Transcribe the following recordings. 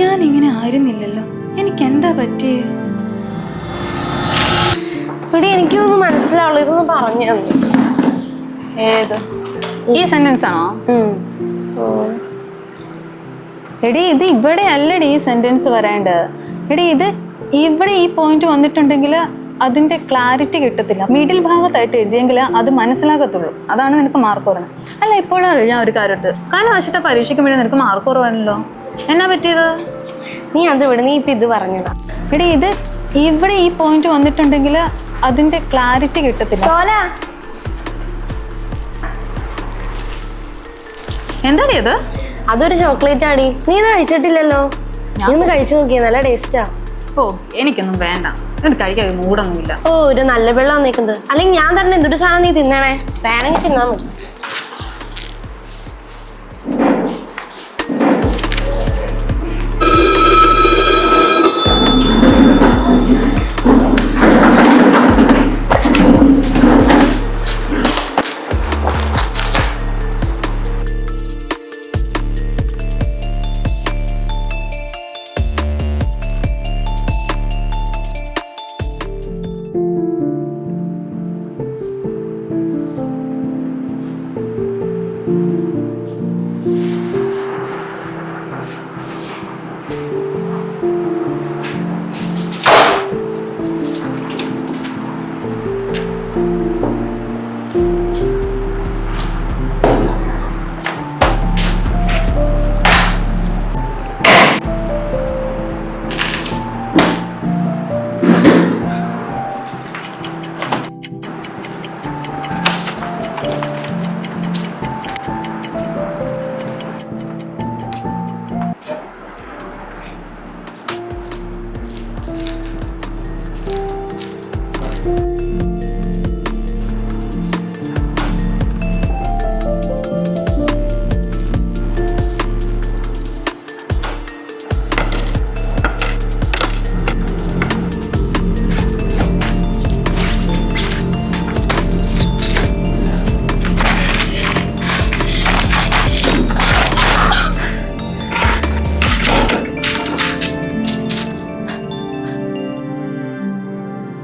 ഞാൻ ഇങ്ങനെ ആയിരുന്നില്ലല്ലോ. എനിക്ക് എന്താ പറ്റിയേ? ഇവിടെ എനിക്കൊന്നും മനസ്സിലാവുള്ളൂ. ഇതൊന്നും പറഞ്ഞു തന്നു. ഏത് ഈ സെന്റൻസ് ആണോ? എടി ഇത് ഇവിടെ അല്ലടി ഈ സെന്റൻസ് വരേണ്ടത്. എടി ഇത് ഇവിടെ ഈ പോയിന്റ് വന്നിട്ടുണ്ടെങ്കിൽ അതിന്റെ ക്ലാരിറ്റി കിട്ടത്തില്ല. മിഡിൽ ഭാഗത്തായിട്ട് എഴുതിയെങ്കിൽ അത് മനസ്സിലാകത്തുള്ളൂ. അതാണ് നിനക്ക് മാർക്ക് കുറഞ്ഞത്. അല്ല ഇപ്പോഴാണ് ഞാൻ ഒരു കാര്യം എടുത്ത് കാലവശത്തെ പരീക്ഷിക്കുമ്പോഴേ നിനക്ക് മാർക്ക് കുറവാണല്ലോ. എന്നാ പറ്റിയത്? നീ അത് വിട്. നീ ഇപ്പൊ ഇത് പറഞ്ഞതാ. എടി ഇത് ഇവിടെ ഈ പോയിന്റ് വന്നിട്ടുണ്ടെങ്കിൽ അതിന്റെ ക്ലാരിറ്റി കിട്ടത്തില്ല. എന്താടി അത്? അതൊരു ചോക്ലേറ്റ് ആടി. നീ ഇത് കഴിച്ചിട്ടില്ലല്ലോ. നീ ഒന്ന് കഴിച്ചു നോക്കിയ നല്ല ടേസ്റ്റാ. ഓ എനിക്കൊന്നും വേണ്ട. എനിക്ക് കഴിക്കാൻ മൂടൊന്നുമില്ല. ഓ ഒരു നല്ല വെള്ളം വന്നേക്കുന്നത്. അല്ലെങ്കിൽ ഞാൻ തന്നെ എന്തൊരു സാധനം നീ തിന്നണേ. വേണമെങ്കിൽ തിന്നാ മതി.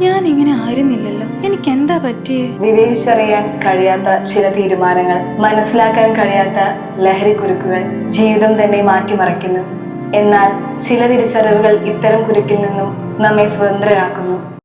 ഞാൻ ഇങ്ങനെ ആയിരുന്നില്ലല്ലോ. എനിക്ക് എന്താ പറ്റിയേ? വിവേചിച്ചറിയാൻ കഴിയാത്ത ചില തീരുമാനങ്ങൾ, മനസ്സിലാക്കാൻ കഴിയാത്ത ലഹരി കുരുക്കുകൾ ജീവിതം തന്നെ മാറ്റിമറിക്കുന്നു. എന്നാൽ ചില തിരിച്ചറിവുകൾ ഇത്തരം കുരുക്കിൽ നിന്നും നമ്മെ സ്വതന്ത്രരാക്കുന്നു.